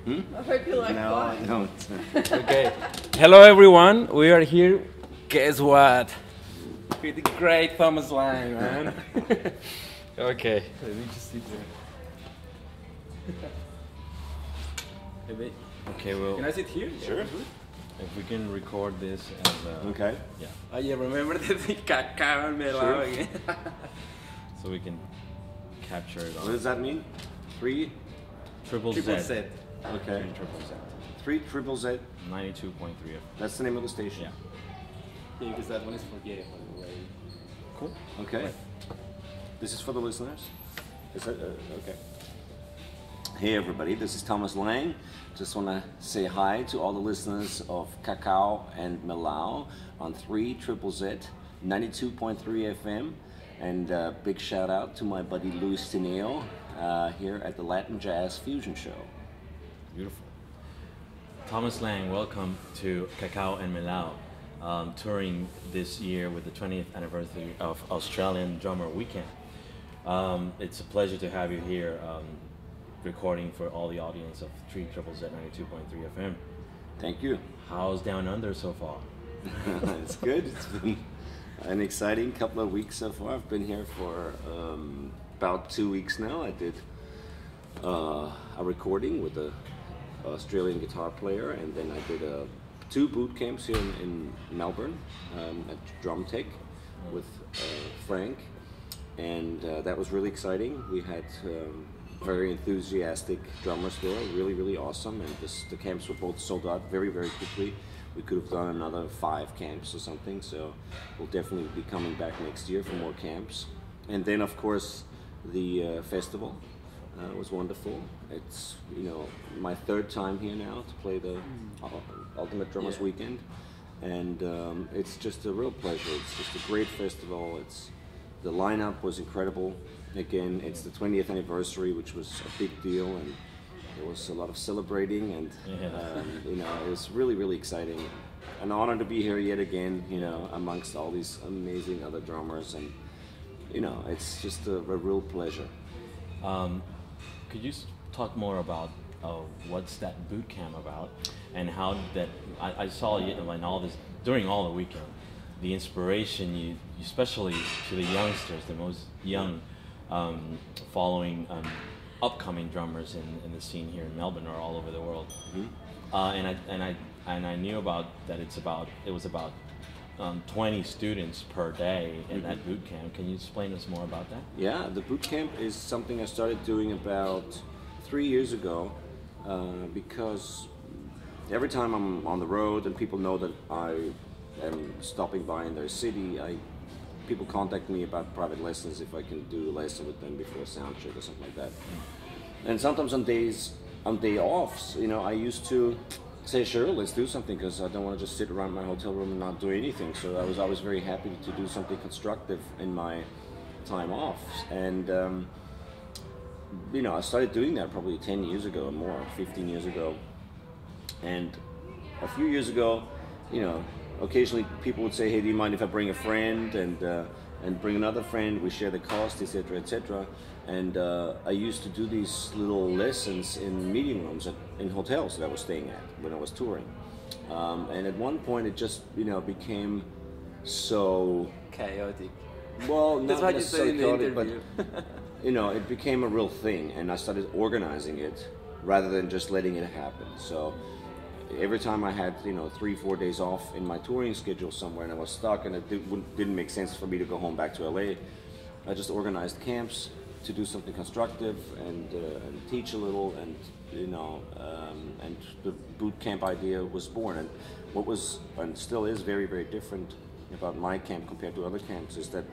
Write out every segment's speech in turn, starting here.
Hmm? I hope you like No, I don't. Okay. Hello everyone. We are here. Guess what? With the great Thomas Lang, man. Okay. Let me just sit there. Okay, well. Can I sit here? Sure. If we can record this as Okay. yeah. Oh yeah, remember the cacao and melao again. So we can capture it What on does that mean? Three? triple Z. Z. Okay. Triple Z. 3 triple Z. 92.3 F. That's the name of the station. Yeah. Yeah, because that one is for gay, by the way. Cool. Okay. Right. This is for the listeners. Is that okay? Hey everybody, this is Thomas Lang. Just want to say hi to all the listeners of Cacao and Melao on 3 triple Z, 92.3 FM, and big shout out to my buddy Luis Tineo here at the Latin Jazz Fusion Show. Beautiful. Thomas Lang, welcome to Cacao and Melao, touring this year with the 20th anniversary of Australian Drummer Weekend. It's a pleasure to have you here recording for all the audience of 3 triple Z 92.3 FM. Thank you. How's Down Under so far? It's good. It's been an exciting couple of weeks so far. I've been here for about 2 weeks now. I did a recording with an Australian guitar player, and then I did 2 boot camps here in Melbourne at Drum Tech with Frank, and that was really exciting. We had very enthusiastic drummers there, really awesome, and the camps were both sold out very quickly. We could have done another 5 camps or something, so we'll definitely be coming back next year for more camps. And then of course the festival was wonderful. It's, you know, my 3rd time here now to play the Ultimate Drummers Weekend, and it's just a real pleasure. It's just a great festival. The lineup was incredible. Again, it's the 20th anniversary, which was a big deal, and there was a lot of celebrating, and you know, it was really exciting. An honor to be here yet again, you know, amongst all these amazing other drummers, and you know, it's just a real pleasure. Could you talk more about what's that boot camp about, and how that I saw you in all this during all the weekend, the inspiration you especially to the youngsters, the most young, following upcoming drummers in the scene here in Melbourne or all over the world. Mm-hmm. And I knew about that. It was about 20 students per day in that boot camp. Can you explain us more about that? Yeah, the boot camp is something I started doing about 3 years ago, because every time I'm on the road and people know that I am stopping by in their city, people contact me about private lessons, if I can do a lesson with them before a sound check or something like that. And sometimes on day offs, you know, I used to say, sure, let's do something, because I don't want to just sit around my hotel room and not do anything. So I was always very happy to do something constructive in my time off. And you know, I started doing that probably 10 years ago or more, 15 years ago. And a few years ago, you know, occasionally people would say, hey, do you mind if I bring a friend and bring another friend, we share the cost, etc., etc. And I used to do these little lessons in meeting rooms in hotels that I was staying at when I was touring. And at one point it just, you know, became so chaotic. Well, not That's what you said in the chaotic, but interview. you know, it became a real thing, and I started organizing it rather than just letting it happen. So every time I had, you know, 3-4 days off in my touring schedule somewhere and I was stuck and it didn't make sense for me to go home back to LA, I just organized camps to do something constructive and teach a little, and you know, and the boot camp idea was born. And what was and still is very different about my camp compared to other camps is that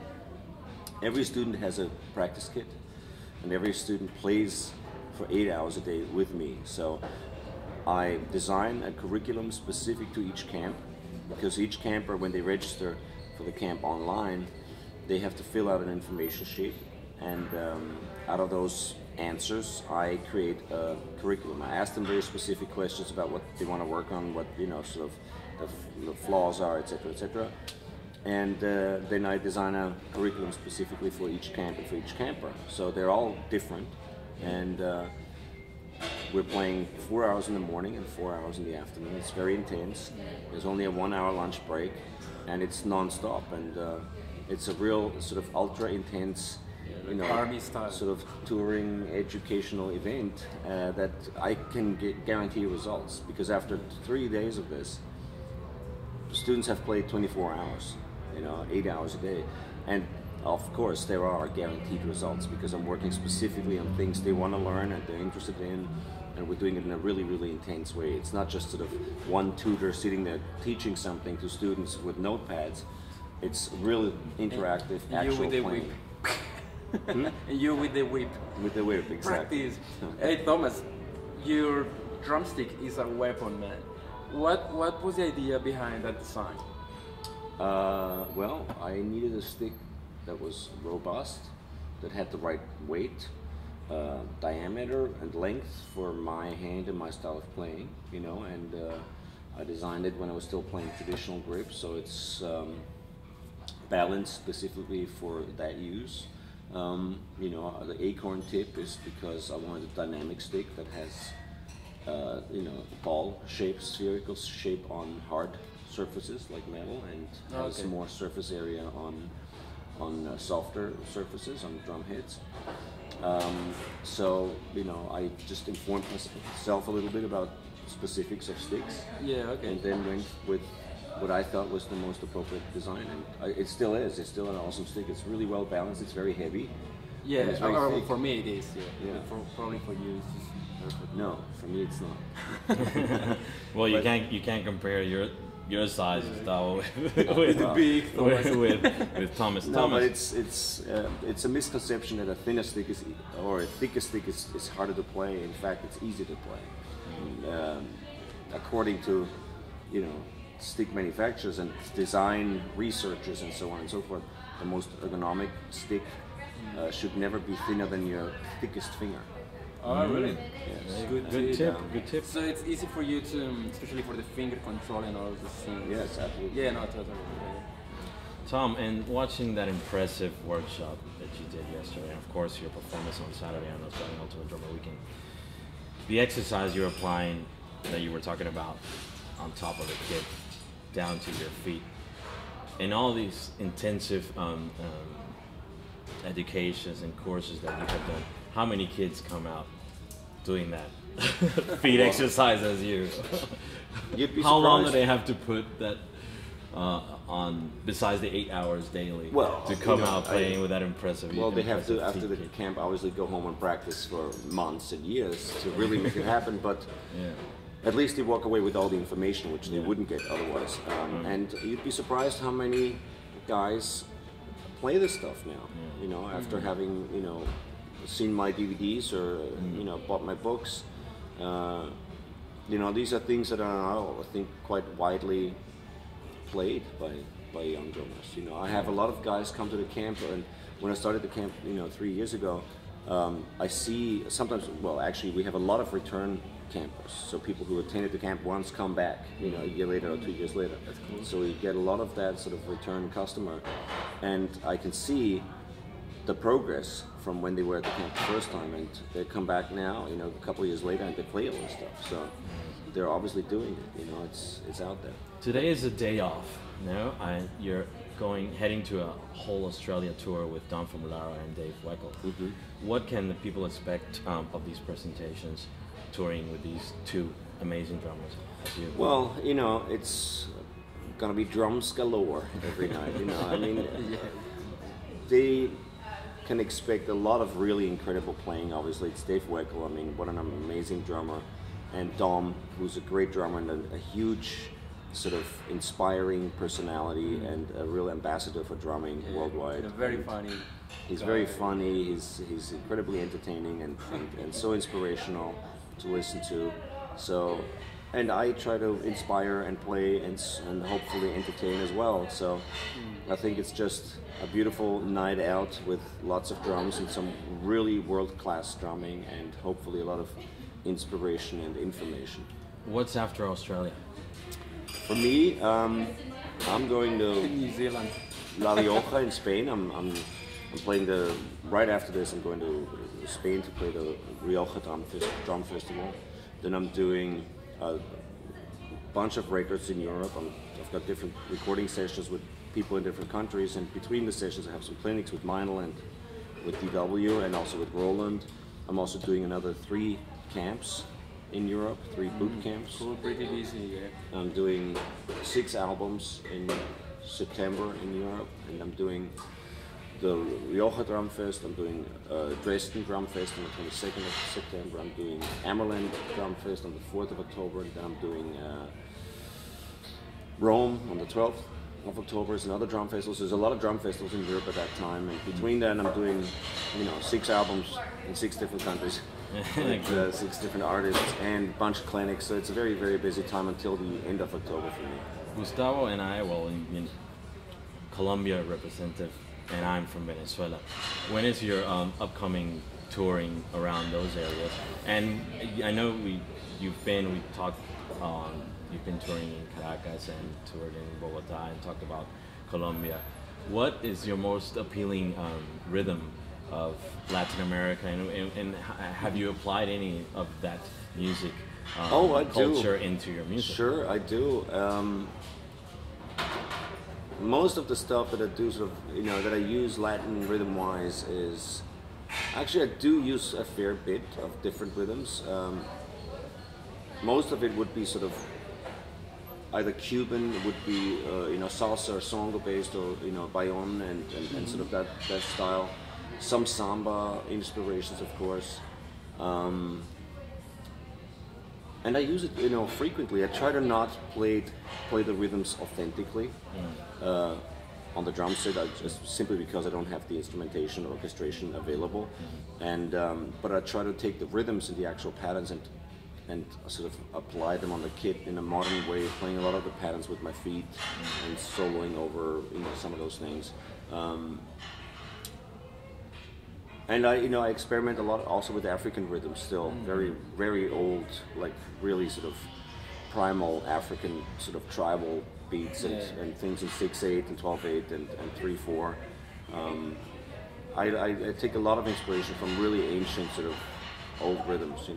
every student has a practice kit, and every student plays for 8 hours a day with me. So I design a curriculum specific to each camp, because each camper, when they register for the camp online, they have to fill out an information sheet, and out of those answers, I create a curriculum. I ask them very specific questions about what they want to work on, what, you know, sort of the flaws are, etc., etc. And then I design a curriculum specifically for each camp and for each camper. So they're all different, and we're playing 4 hours in the morning and 4 hours in the afternoon. It's very intense. There's only a 1 hour lunch break, and it's non-stop. And it's a real sort of ultra intense, you know, army style sort of touring educational event that I can guarantee results, because after 3 days of this, students have played 24 hours, you know, 8 hours a day. And of course there are guaranteed results, because I'm working specifically on things they want to learn and they're interested in, and we're doing it in a really, really intense way. It's not just sort of one tutor sitting there teaching something to students with notepads. It's really interactive, and actual you with the playing. whip. And you with the whip. With the whip, exactly. Practice. Hey Thomas, your drumstick is a weapon, man. What was the idea behind that design? Well, I needed a stick that was robust, that had the right weight, diameter and length for my hand and my style of playing, you know, and I designed it when I was still playing traditional grip, so it's balanced specifically for that use. You know, the acorn tip is because I wanted a dynamic stick that has you know, ball shape, spherical shape on hard surfaces like metal, and has more surface area on softer surfaces, on drum heads. So, you know, I just informed myself a little bit about specifics of sticks. Yeah, okay. And then went with what I thought was the most appropriate design, and it still is. It's still an awesome stick. It's really well balanced. It's very heavy. Yeah, it's very thick. for me it is. Yeah. Yeah. Probably for you it's just perfect. No, for me it's not. Well, you can't compare your size, Gustavo, with Thomas. No, Thomas. but it's a misconception that a thinner stick or a thicker stick is harder to play. In fact, it's easy to play. According to, you know, stick manufacturers and design researchers and so on and so forth, the most ergonomic stick should never be thinner than your thickest finger. Oh, really? Yes. Good tip. Good tip. So it's easy for you to, especially for the finger control and all the things. Yes, absolutely. Yeah, no, totally. Tom, and watching that impressive workshop that you did yesterday, and of course your performance on Saturday on the Australian Ultimate Drummer Weekend, the exercise you're applying that you were talking about on top of the kit, down to your feet, and all these intensive educations and courses that you have done, how many kids come out doing that feet exercise as you? You'd be How long do surprised. they have to put that on, besides the 8 hours daily, Well, to come you know, out playing with that impressive? Well, they have to, impressive after the feet kick? camp, obviously go home and practice for months and years to really make it happen, but Yeah. at least they walk away with all the information, which they wouldn't get otherwise. And you'd be surprised how many guys play this stuff now, you know, after having, you know, seen my DVDs or, you know, bought my books. You know, these are things that are now, I think, quite widely played by young drummers. You know, I have a lot of guys come to the camp, and when I started the camp, you know, 3 years ago, I see sometimes, well, actually, we have a lot of return campers. So people who attended the camp once come back, you know, a year later or 2 years later. That's cool. So we get a lot of that sort of return customer, and I can see the progress from when they were at the camp the first time, and they come back now, you know, a couple of years later, and they play all this stuff. So they're obviously doing it. You know, it's out there. Today is a day off. No, you're heading to a whole Australia tour with Don Famularo and Dave Weckl. Mm-hmm. What can the people expect of these presentations, touring with these two amazing drummers? Well, you know, it's gonna be drums galore every night. You know, I mean, they can expect a lot of really incredible playing. Obviously, it's Dave Weckl. I mean, what an amazing drummer, and Dom, who's a great drummer and a huge sort of inspiring personality and a real ambassador for drumming worldwide. Very funny. He's very funny. He's incredibly entertaining and so inspirational to listen to. So, and I try to inspire and play and hopefully entertain as well. So, I think it's just a beautiful night out with lots of drums and some really world-class drumming, and hopefully a lot of inspiration and information. What's after Australia? For me, I'm going to New Zealand. La Rioja in Spain. I'm I'm playing right after this. I'm going to Spain to play the Rioja Drum Festival. Then I'm doing a bunch of records in Europe. I've got different recording sessions with people in different countries, and between the sessions I have some clinics with Meinl and with DW and also with Roland. I'm also doing another 3 camps in Europe, 3 boot camps. Cool, pretty busy, yeah. I'm doing 6 albums in September in Europe, and I'm doing the Rioja Drum Fest, I'm doing Dresden Drum Fest on the 22nd of September, I'm doing Ammerland Drum Fest on the 4th of October, and then I'm doing Rome on the 12th of October is another drum festival. So there's a lot of drum festivals in Europe at that time, and between then I'm doing 6 albums in 6 different countries. With 6 different artists and a bunch of clinics, so it's a very, very busy time until the end of October for me. Gustavo and I, in Colombia representative, and I'm from Venezuela. When is your upcoming touring around those areas? And I know you've been touring in Caracas and toured in Bogota and talked about Colombia. What is your most appealing rhythm of Latin America, and have you applied any of that music culture into your music? Sure, I do. Most of the stuff that I do, that I use Latin rhythm-wise, is actually I do use a fair bit of different rhythms. Most of it would be sort of either Cuban, would be salsa or songo based, or bayon and sort of that style. Some samba inspirations, of course, and I use it, frequently. I try to not play the rhythms authentically on the drum set, just simply because I don't have the instrumentation or orchestration available. And but I try to take the rhythms and the actual patterns and sort of apply them on the kit in a modern way, playing a lot of the patterns with my feet and soloing over some of those things. And I experiment a lot also with African rhythms still, very, very old, like really sort of primal African sort of tribal beats and things in 6/8 and 12/8 and 3/4. I take a lot of inspiration from really ancient sort of old rhythms,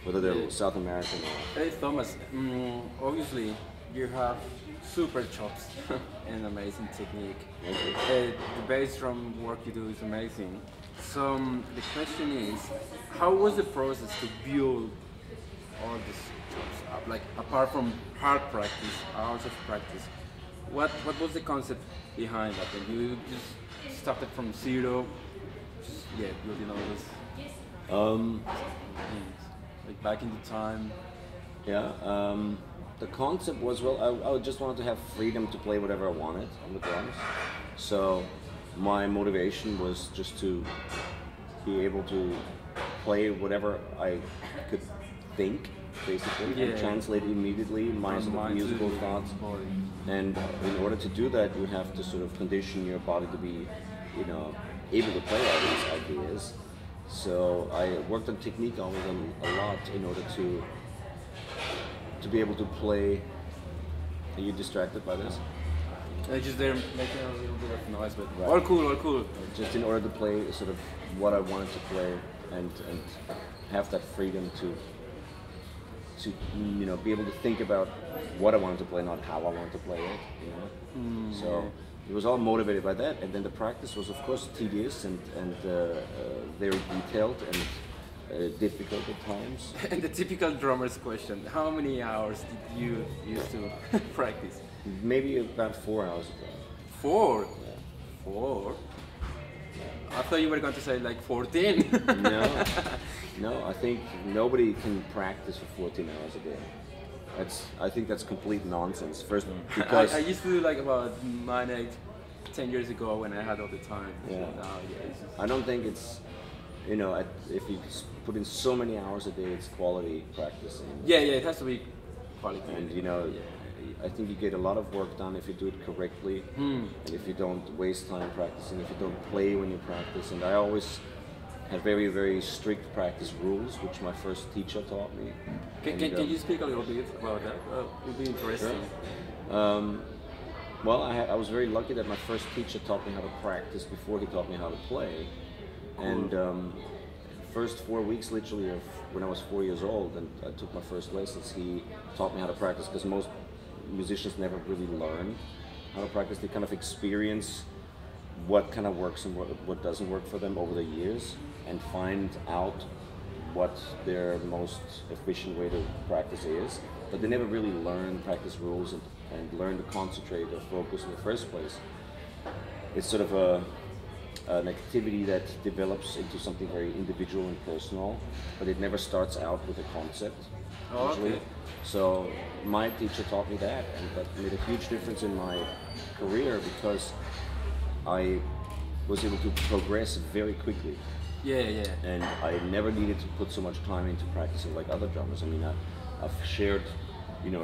whether they're South American or... Hey Thomas, obviously you have super chops and amazing technique. The bass drum work you do is amazing. So the question is, how was the process to build all these chops up? Like, apart from hard practice, hours of practice, what was the concept behind that? And you just started from zero, building all this things, like back in the time. Yeah, the concept was, I just wanted to have freedom to play whatever I wanted on the drums. So my motivation was just to be able to play whatever I could think, basically, and translate immediately my sort of musical thoughts. And in order to do that, you have to sort of condition your body to be, able to play all these ideas. So I worked on technique always a lot in order to be able to play. Are you distracted by this? Just there making a little bit of noise, but right. All cool. Just in order to play sort of what I wanted to play and have that freedom to be able to think about what I wanted to play, not how I wanted to play it. So it was all motivated by that, and then the practice was of course tedious and very detailed and difficult at times. And the typical drummer's question: how many hours did you used to practice? Maybe about 4 hours a day. 4? Yeah. 4? I thought you were going to say like 14. No, I think nobody can practice for 14 hours a day. I think that's complete nonsense. First, because I used to do like about 10 years ago when I had all the time. Yeah. So I don't think it's, if you put in so many hours a day, it's quality practice. Yeah, it has to be quality. And I think you get a lot of work done if you do it correctly, and if you don't waste time practicing, if you don't play when you practice. And I always had very, very strict practice rules, which my first teacher taught me. Can you speak a little bit about that? It would be interesting. Sure. Well, I was very lucky that my first teacher taught me how to practice before he taught me how to play. Cool. And first 4 weeks, literally, of when I was 4 years old, and I took my first lessons, he taught me how to practice, because most musicians never really learn how to practice. They kind of experience what kind of works and what doesn't work for them over the years, and find out what their most efficient way to practice is. But they never really learn practice rules and learn to concentrate or focus in the first place. It's sort of an activity that develops into something very individual and personal, but it never starts out with a concept. Usually. Okay. So my teacher taught me that, and that made a huge difference in my career, because I was able to progress very quickly. Yeah. And I never needed to put so much time into practicing like other drummers. I mean, I've shared,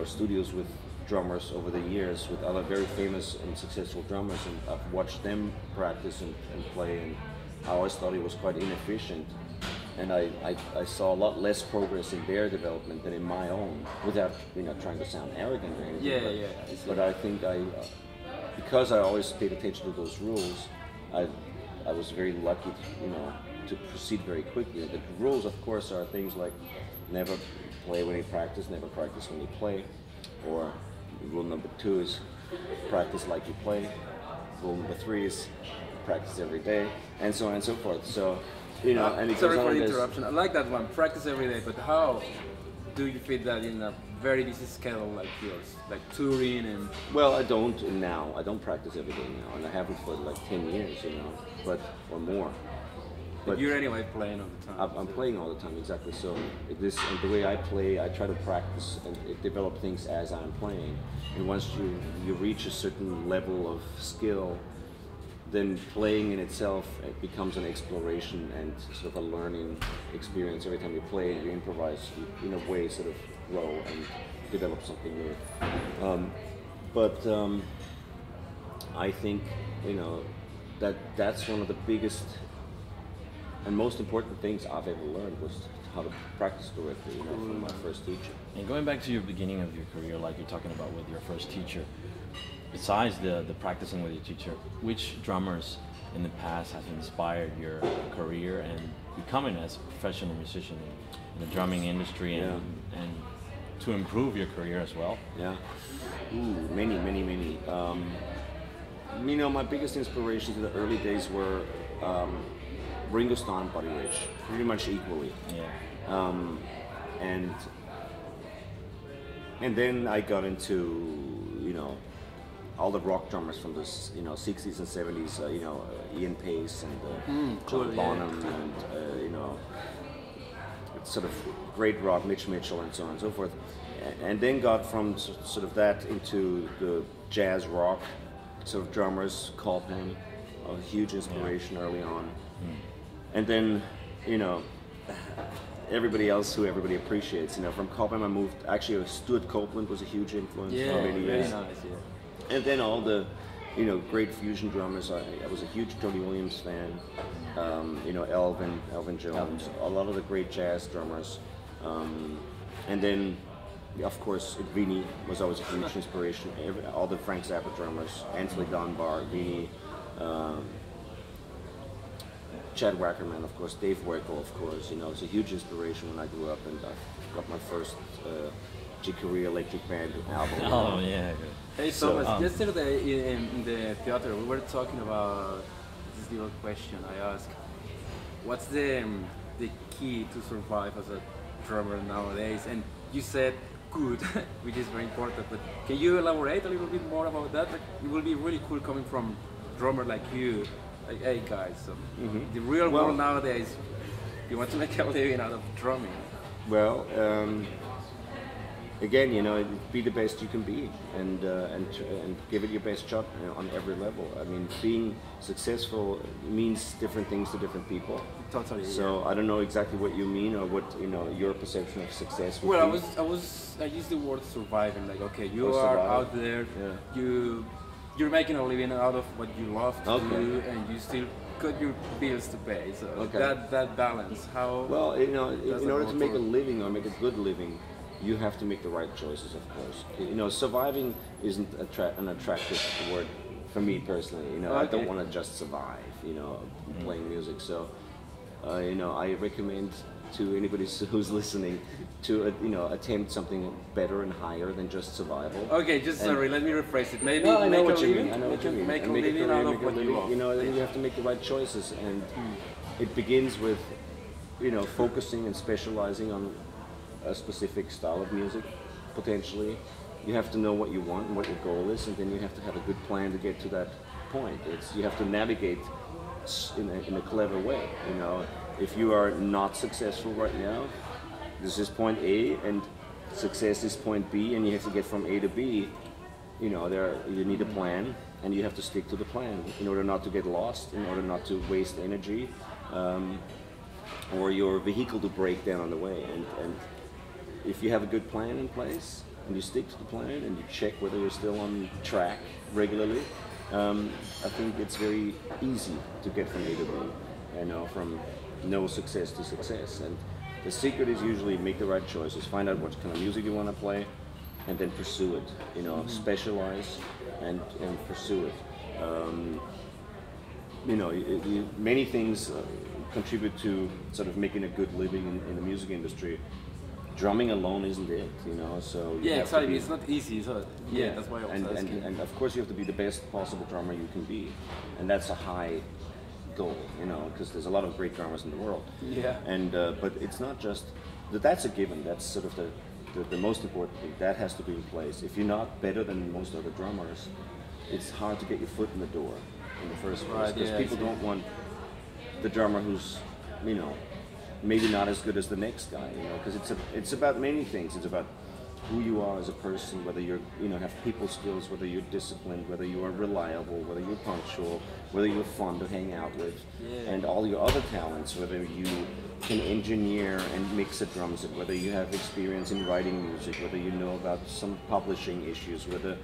studios with drummers over the years, with other very famous and successful drummers, and I've watched them practice and play, and I always thought it was quite inefficient. And I saw a lot less progress in their development than in my own, without trying to sound arrogant or anything. Yeah. But I think because I always paid attention to those rules, I was very lucky, to proceed very quickly. The rules, of course, are things like never play when you practice, never practice when you play, or rule number 2 is practice like you play. Rule number 3 is practice every day, and so on and so forth. So, and it sorry goes for on the as- interruption. I like that one. Practice every day, but how do you fit that in a very busy schedule like yours, like touring and? Well, I don't now. I don't practice every day now, and I haven't for like 10 years, or more. But you're anyway playing all the time. I'm playing all the time, exactly. So and the way I play, I try to practice and develop things as I'm playing. And once you reach a certain level of skill, then playing in itself, it becomes an exploration and sort of a learning experience. Every time you play, you improvise, you in a way sort of grow and develop something new. I think that's one of the biggest and most important things I've ever learned, was how to practice correctly, from my first teacher. And going back to your beginning of your career, like you're talking about with your first teacher, besides the practicing with your teacher, which drummers in the past have inspired your career and becoming as a professional musician in the drumming industry, and to improve your career as well? Yeah. Ooh, many. My biggest inspirations in the early days were Ringo Starr and Buddy Rich, pretty much equally. Yeah. And then I got into all the rock drummers from the 60s and 70s, Ian Pace and John Bonham, and sort of great rock, Mitch Mitchell, and so on and so forth. And then got from sort of that into the jazz rock sort of drummers, Colpan, a huge inspiration early on. And then, everybody else who everybody appreciates. From Colpan I moved, actually Stuart Copeland was a huge influence for many years. Very nice, yeah. And then all the, great fusion drummers. I was a huge Tony Williams fan. Elvin Jones, a lot of the great jazz drummers. And then, of course, Vinny was always a huge inspiration. All the Frank Zappa drummers, Anthony Dunbar, Vinny, Chad Wackerman, of course, Dave Weckl, of course. It's a huge inspiration when I grew up, and I got my first Chicory Electric Band album. Oh, yeah. Good. Hey, Thomas, yesterday in the theater, we were talking about this little question I asked. What's the key to survive as a drummer nowadays? And you said good, which is very important, but can you elaborate a little bit more about that? Like, it will be really cool coming from a drummer like you. Like, hey guys, the real world nowadays, you want to make a living out of drumming. Well, again, be the best you can be, and give it your best shot on every level. I mean, being successful means different things to different people. Totally. So I don't know exactly what you mean, or what your perception of success would Well, be. I used the word surviving. Like, okay, you are out there, you're making a living out of what you love to do, and you still got your bills to pay. So that balance, how? Well, in order to make a living or make a good living, you have to make the right choices, of course. You know, surviving isn't an attractive word for me personally. You know, I don't want to just survive, you know, playing music. So, you know, I recommend to anybody who's listening to, you know, attempt something better and higher than just survival. Okay, just sorry, let me rephrase it. Maybe I know make what a you living. mean. I know what you mean. Make a Make a living career, out make of a what you living. love. You know, then you have to make the right choices, and it begins with, you know, focusing and specializing on a specific style of music, potentially. You have to know what you want and what your goal is, and then you have to have a good plan to get to that point. You have to navigate in a clever way. You know, if you are not successful right now, this is point A, and success is point B, and you have to get from A to B. You know, you need a plan, and you have to stick to the plan in order not to get lost, in order not to waste energy, or your vehicle to break down on the way. And if you have a good plan in place, and you stick to the plan, and you check whether you're still on track regularly, I think it's very easy to get from A to B, you know, from no success to success. And the secret is usually make the right choices, find out what kind of music you want to play, and then pursue it. You know, specialize and pursue it. You know, many things contribute to sort of making a good living in the music industry. Drumming alone isn't it, you know. So yeah, exactly. It's not easy. So yeah, that's why I was asking. And of course you have to be the best possible drummer you can be, and that's a high goal, you know, because there's a lot of great drummers in the world. Yeah. And but it's not just that's a given. That's sort of the most important thing. That has to be in place. If you're not better than most other drummers, it's hard to get your foot in the door in the first place, because people don't want the drummer who's, you know, maybe not as good as the next guy, you know, because it's about many things. It's about who you are as a person, whether you're, you know, have people skills, whether you're disciplined, whether you are reliable, whether you're punctual, whether you're fun to hang out with, and all your other talents, whether you can engineer and mix a drum set, whether you have experience in writing music, whether you know about some publishing issues, whether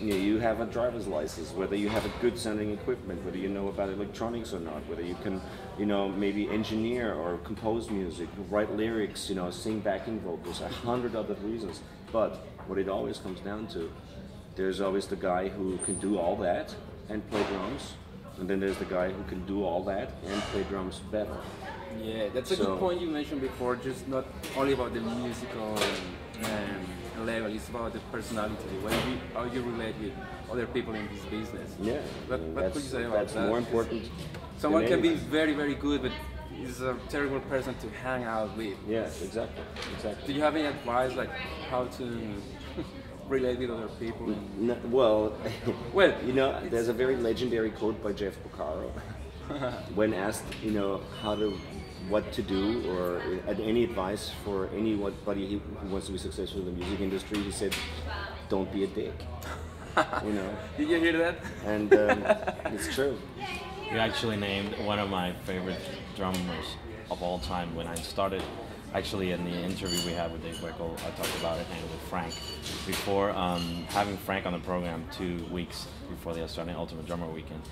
you have a driver's license, whether you have a good sounding equipment, whether you know about electronics or not, whether you can, you know, maybe engineer or compose music, write lyrics, you know, sing backing vocals, 100 other reasons. But what it always comes down to, there's always the guy who can do all that and play drums, and then there's the guy who can do all that and play drums better. Yeah, that's a good point you mentioned before. Just not only about the musical level, it's about the personality, how you relate with other people in this business. Yeah, what could you say about that? That's more important. Someone can be very, very good, but is a terrible person to hang out with. Yes, exactly. Do you have any advice, like how to relate with other people? No, well, you know, there's a very legendary quote by Jeff Porcaro. When asked, you know, what to do, or any advice for anybody who wants to be successful in the music industry, he said, "Don't be a dick." You know. Did you hear that? And it's true. You actually named one of my favorite drummers of all time. When I started, actually in the interview we had with Dave Weckl, I talked about it, and with Frank. Before having Frank on the program 2 weeks before the Australian Ultimate Drummer Weekend,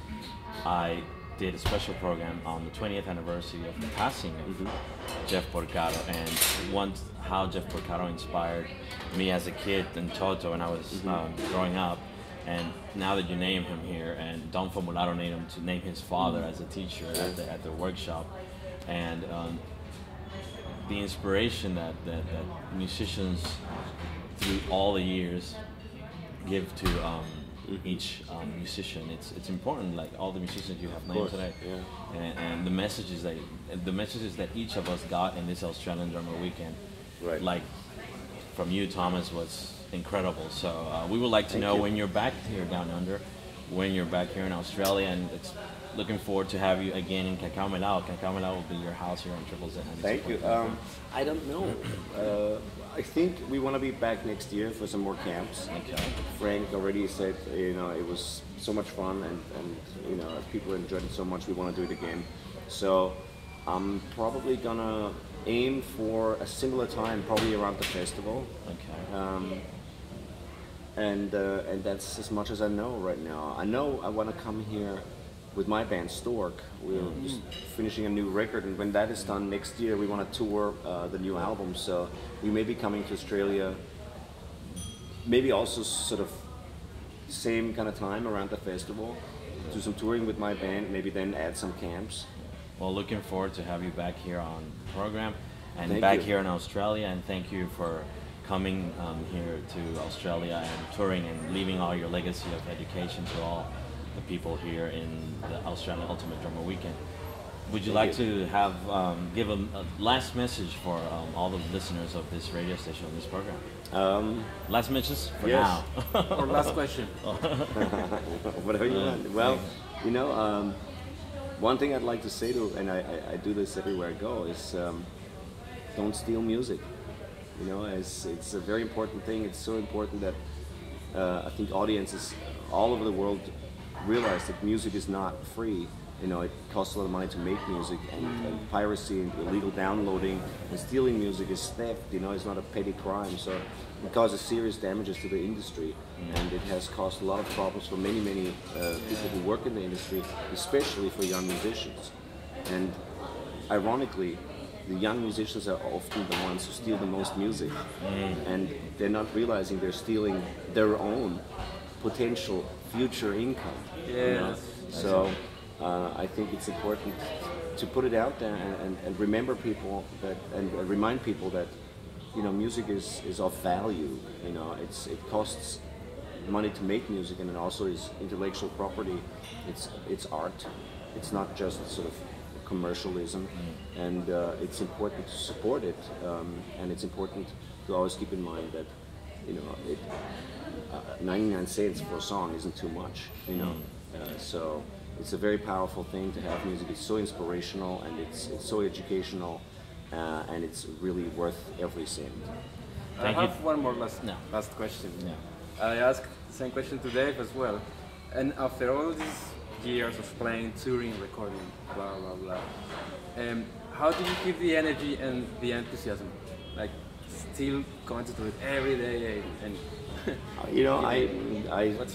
I did a special program on the 20th anniversary of the passing of Jeff Porcaro, and how Jeff Porcaro inspired me as a kid in Toto when I was growing up. And now that you name him here, and Don Formularo named him to name his father as a teacher at the workshop, and the inspiration that musicians through all the years give to each musician, it's important. Like all the musicians you have named today, and the messages that each of us got in this Australian Drummer Weekend, like from you, Thomas, was incredible. So we would like to know when you're back here down under, when you're back here in Australia, and it's looking forward to have you again in Cacao Melao. Cacao Melao will be your house here on Triple Z. Thank you. I don't know. I think we want to be back next year for some more camps. Okay. Frank already said, you know, it was so much fun, and you know, people enjoyed it so much. We want to do it again. So I'm probably gonna aim for a similar time, probably around the festival. Okay. And that's as much as I know right now. I know I want to come here with my band Stork. We're just finishing a new record, and when that is done next year, we want to tour the new album. So we may be coming to Australia, maybe also sort of same kind of time around the festival, do some touring with my band, maybe then add some camps. Well, looking forward to have you back here on the program and Thank back you. here in Australia, and thank you for coming here to Australia and touring and leaving all your legacy of education to all the people here in the Australian Ultimate Drummer Weekend. Would you like to have give a last message for all the listeners of this radio station, this program? Last messages for yes. now. Or last question. Whatever you want. Well, you know, one thing I'd like to say to, and I do this everywhere I go, is don't steal music. You know, it's a very important thing. It's so important that I think audiences all over the world realize that music is not free. You know, it costs a lot of money to make music, and piracy and illegal downloading and stealing music is theft. You know, it's not a petty crime. So it causes serious damages to the industry, and it has caused a lot of problems for many people who work in the industry, especially for young musicians. And ironically, the young musicians are often the ones who steal the most music, and they're not realizing they're stealing their own potential future income. Yes. You know? So I think it's important to put it out there and remember people that, and remind people that, you know, music is of value. You know, it costs money to make music, and it also is intellectual property. It's art. It's not just sort of commercialism, and it's important to support it, and it's important to always keep in mind that, you know, 99 cents for a song isn't too much, you know. So it's a very powerful thing to have music. It's so inspirational, and it's so educational, and it's really worth every cent. I have one more last question. I asked the same question to Dave as well. And after all these years of playing, touring, recording, blah blah blah, how do you keep the energy and the enthusiasm? Like, still going to do it every day and you know, I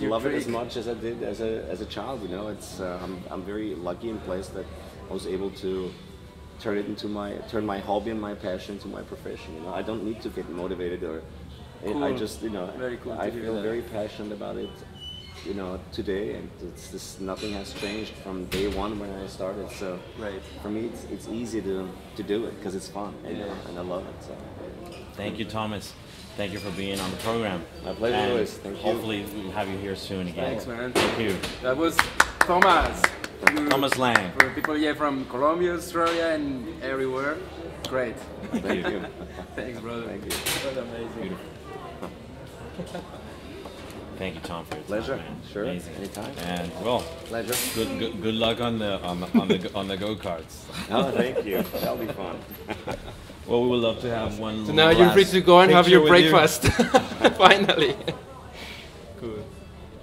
love it as trick? much as I did as a child. You know, it's I'm very lucky and blessed that I was able to turn my hobby and my passion into my profession. You know, I don't need to get motivated, or Cool. I just, you know, Very cool to I hear feel that. very passionate about it. You know, today, and nothing has changed from day one when I started. So Right. for me, it's easy to do it because it's fun, you know, and I love it. So. Thank you, Thomas. Thank you for being on the program. My pleasure, And Luis. Thank you. hopefully we'll have you here soon again. Thanks, man. Thank you. That was Thomas. Thomas Lang. For people here from Colombia, Australia, and everywhere. Great. Thank you. Thanks, brother. Thank you. That was amazing. Thank you, Tom, for your time, Pleasure. man. Sure. Amazing. Anytime. And well, Pleasure. good luck on the go karts. Oh, thank you. That'll be fun. Well, we would love to have one. So now you're free to go and have picture your with you. breakfast. Finally. Cool.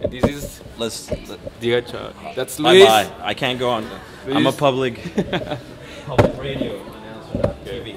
And this is Let's. the Hecha. That's Bye Luis. bye. I can't go on. I'm a Luis. public radio announcer on TV.